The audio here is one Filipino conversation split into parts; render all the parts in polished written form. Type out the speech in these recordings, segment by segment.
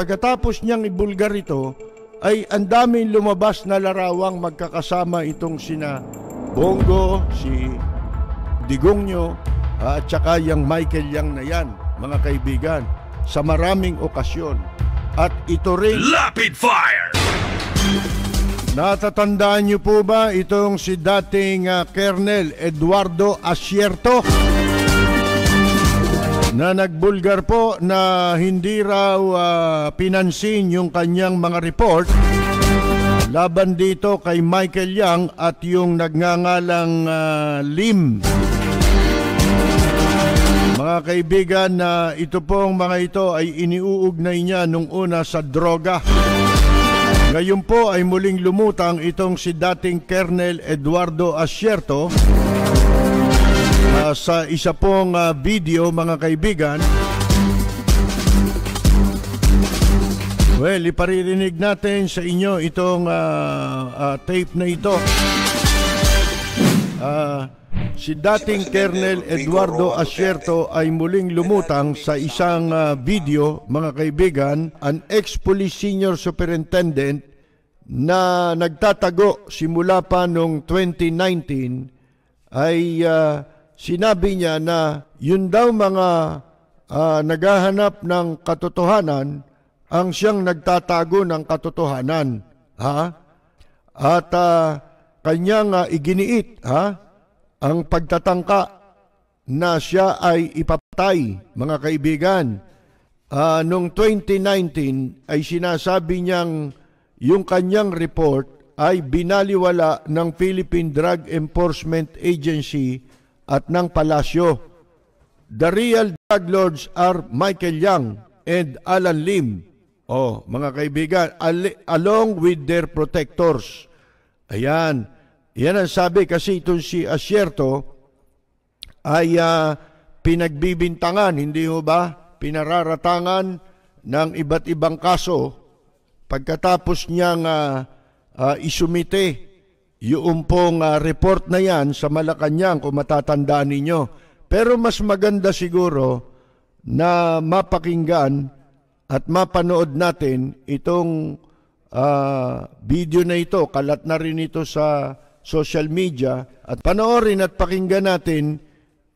Pagkatapos niyang ibulgar ito, ay ang daming lumabas na larawang magkakasama itong sina Bongo, si Digongyo, at saka yung Michael Yang na yan, mga kaibigan, sa maraming okasyon. At ito rin, Rapid Fire! natatandaan niyo po ba itong si dating Colonel Eduardo Asierto na nagbulgar po na hindi raw pinansin yung kanyang mga report laban dito kay Michael Yang at yung nagngangalang Lim. Mga kaibigan, ito pong mga ito ay iniuugnay niya nung una sa droga. Ngayon po ay muling lumutang itong si dating Colonel Eduardo Asierto sa isa pong video, mga kaibigan. Well, iparirinig natin sa inyo itong tape na ito. Si dating Colonel Eduardo Asierto ay muling lumutang sa isang video, mga kaibigan. An ex-police senior superintendent na nagtatago simula pa noong 2019 ay sinabi niya na yun daw mga naghahanap ng katotohanan ang siyang nagtatago ng katotohanan. At kanyang iginiit ang pagtatangka na siya ay ipapatay, mga kaibigan. Noong 2019 ay sinasabi niyang yung kanyang report ay binaliwala ng Philippine Drug Enforcement Agency at ng Palasyo. The real drug lords are Michael Yang and Alan Lim. Mga kaibigan, along with their protectors. Ayan. Yan ang sabi kasi itong si Asierto ay pinagbibintangan, hindi ho ba? Pinararatangan ng iba't ibang kaso pagkatapos niyang isumite yung pong report na yan sa Malacanang, kung matatandaan ninyo. Pero mas maganda siguro na mapakinggan at mapanood natin itong video na ito. Kalat na rin ito sa social media, at panoorin at pakinggan natin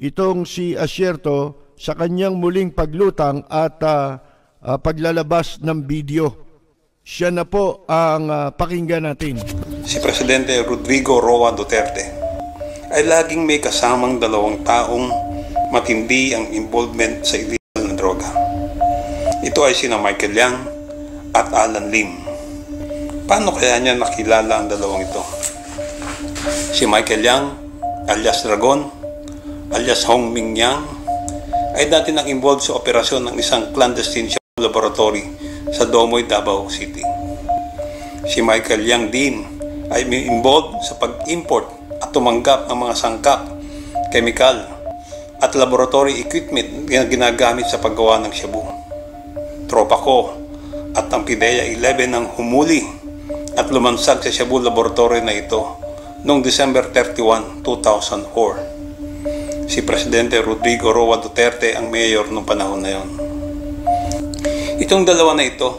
itong si Asierto sa kanyang muling paglutang at paglalabas ng video. Siya na po ang pakinggan natin. Si Presidente Rodrigo Roa Duterte ay laging may kasamang dalawang taong matindi ang involvement sa illegal na droga. Ito ay sina Michael Yang at Alan Lim. Paano kaya niya nakilala ang dalawang ito? Si Michael Yang, alias Dragon, alias Hong Ming Yang, ay dati nang involved sa operasyon ng isang clandestine laboratory sa Domoy, Davao City. Si Michael Yang din ay involved sa pag-import at tumanggap ng mga sangkap, chemical at laboratory equipment na ginagamit sa paggawa ng shabu. Tropa ko at ang PIDEA 11 ang humuli at lumansag sa shabu laboratory na ito noong December 31, 2004. Si Presidente Rodrigo Roa Duterte ang mayor noong panahon na yon. Itong dalawa na ito,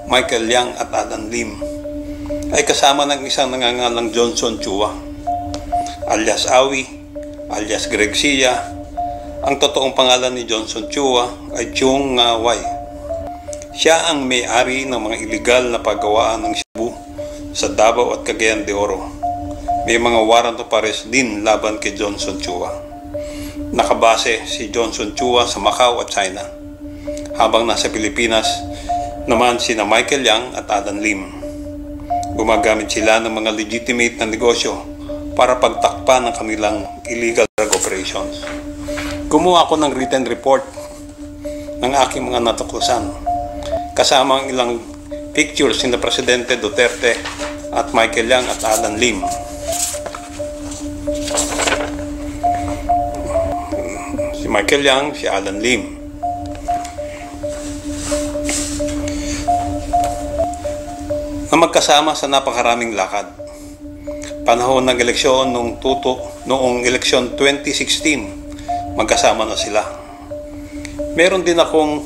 Michael Yang at Alan Lim, ay kasama ng isang nangangalang Johnson Chua, alias Awi, alias Greg Sia. Ang totoong pangalan ni Johnson Chua ay Chung Wai. Siya ang may-ari ng mga iligal na paggawaan ng shabu sa Davao at Cagayan de Oro. May mga warrant of arrest din laban kay Johnson Chua. Nakabase si Johnson Chua sa Macau at China, habang nasa Pilipinas naman sina Michael Yang at Alan Lim. Gumagamit sila ng mga legitimate na negosyo para pagtakpan ng kanilang illegal drug operations. Gumawa ako ng written report ng aking mga natuklasan, kasama ang ilang pictures ni Presidente Duterte at Michael Yang at Alan Lim. Si Michael Yang, si Alan Lim. Na magkasama sa napakaraming lakad. Panahon ng eleksyon noong eleksyon 2016, magkasama na sila. Meron din akong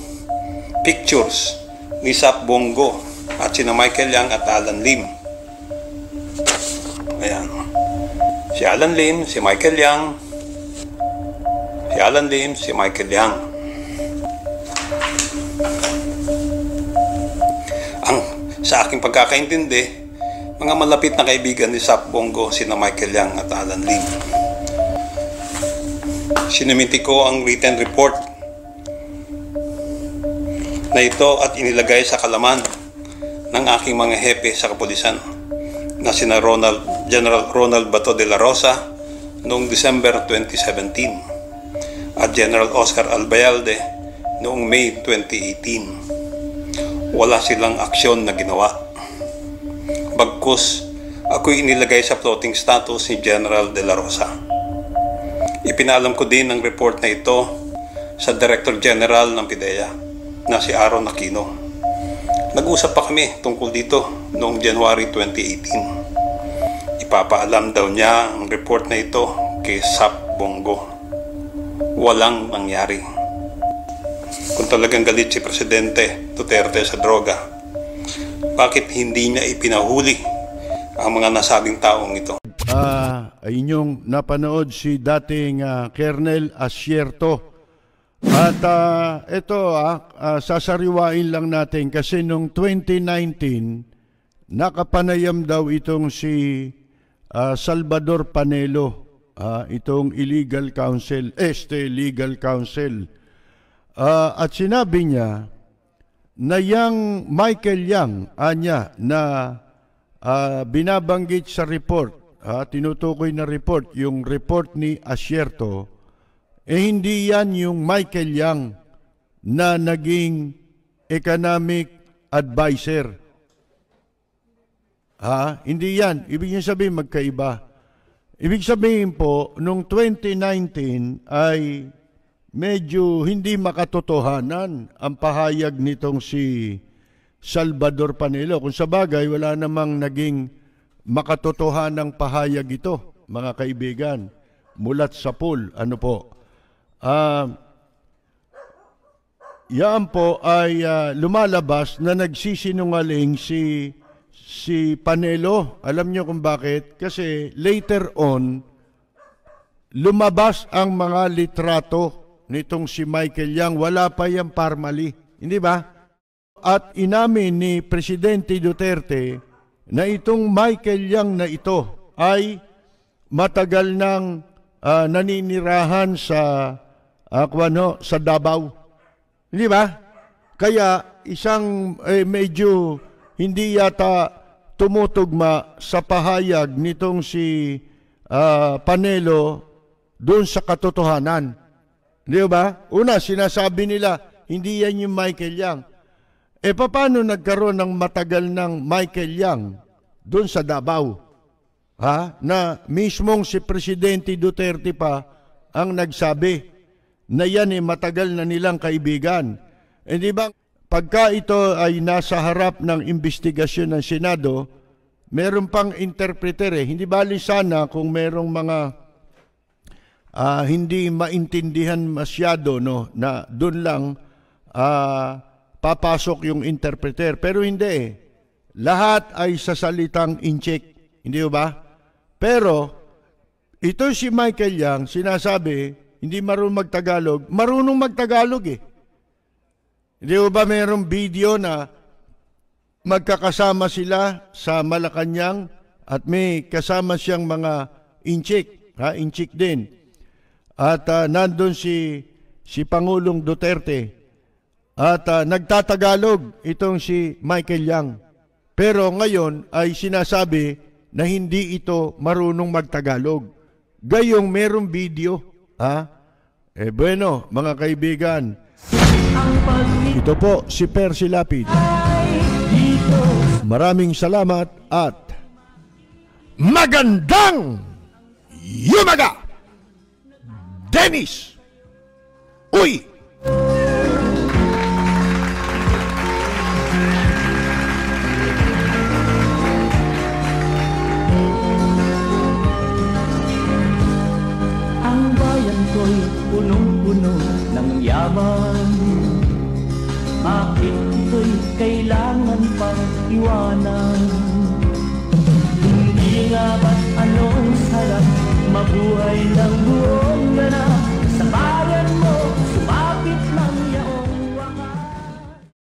pictures ni Sap Bongo at sina Michael Yang at Alan Lim. Ayan. Si Alan Lim, si Michael Yang. Si Alan Lim, si Michael Yang. Sa aking pagkakaintindi, mga malapit na kaibigan ni Sap Bongo, sina Michael Yang at Alan Lim. Sinumiti ko ang written report na ito at inilagay sa kalaman ng aking mga hepe sa kapulisan na sina General Ronald Bato de la Rosa noong December 2017 at General Oscar Albayalde noong May 2018. Wala silang aksyon na ginawa. Bagkus, ako'y inilagay sa floating status ni General De La Rosa. Ipinalam ko din ang report na ito sa Director General ng PIDEA na si Aaron Aquino. Nag-usap pa kami tungkol dito noong January 2018. Ipapaalam daw niya ang report na ito kay Sap Bongo. Walang nangyari. Kung talagang galit si Presidente Duterte sa droga, bakit hindi niya ipinahuli ang mga nasabing taong ito? Inyong napanood si dating Colonel Asierto. At ito, sasariwain lang natin kasi noong 2019, nakapanayam daw itong si Salvador Panelo, itong legal counsel. At sinabi niya na yang Michael Yang na binabanggit sa report, tinutukoy na report, yung report ni Asierto, hindi yan yung Michael Yang na naging economic advisor. Hindi yan. Ibig niya sabihin magkaiba. Ibig sabihin po, nung 2019 ay medyo hindi makatotohanan ang pahayag nitong si Salvador Panelo. Kung sa bagay, wala namang naging makatotohanang pahayag ito, mga kaibigan, mulat sa pool. Ano po? Yan po ay lumalabas na nagsisinungaling si Panelo. Alam niyo kung bakit? Kasi later on, lumabas ang mga litrato nitong si Michael Yang. Wala pa yung formally. Hindi ba? At inamin ni Presidente Duterte na itong Michael Yang na ito ay matagal nang naninirahan sa Davao. Hindi ba? Kaya isang medyo hindi yata tumutugma sa pahayag nitong si Panelo doon sa katotohanan. Di ba? Una, sinasabi nila, hindi yan yung Michael Yang. Paano nagkaroon ng matagal ng Michael Yang doon sa Davao? Na mismong si Presidente Duterte pa ang nagsabi na yan matagal na nilang kaibigan. Di ba? Pagka ito ay nasa harap ng investigasyon ng Senado, meron pang interpreter. Hindi bali sana kung merong mga hindi maintindihan masyado, no, na doon lang papasok yung interpreter. Pero hindi. Lahat ay sa salitang incheck. Hindi ba? Pero ito si Michael Yang, sinasabi, hindi marunong magtagalog. Marunong magtagalog Hindi ba mayroong video na magkakasama sila sa Malacanang at may kasama siyang mga incheck. Incheck din. At nandun si Pangulong Duterte at nagtatagalog itong si Michael Yang. Pero ngayon ay sinasabi na hindi ito marunong magtagalog. Gayong merong video. Bueno, mga kaibigan, ito po si Percy Lapid. Maraming salamat at magandang yumaga! Dennis! Uy! Ang bayan ko'y punong-puno ng yaman. Bakit ito'y kailangan? iwanan.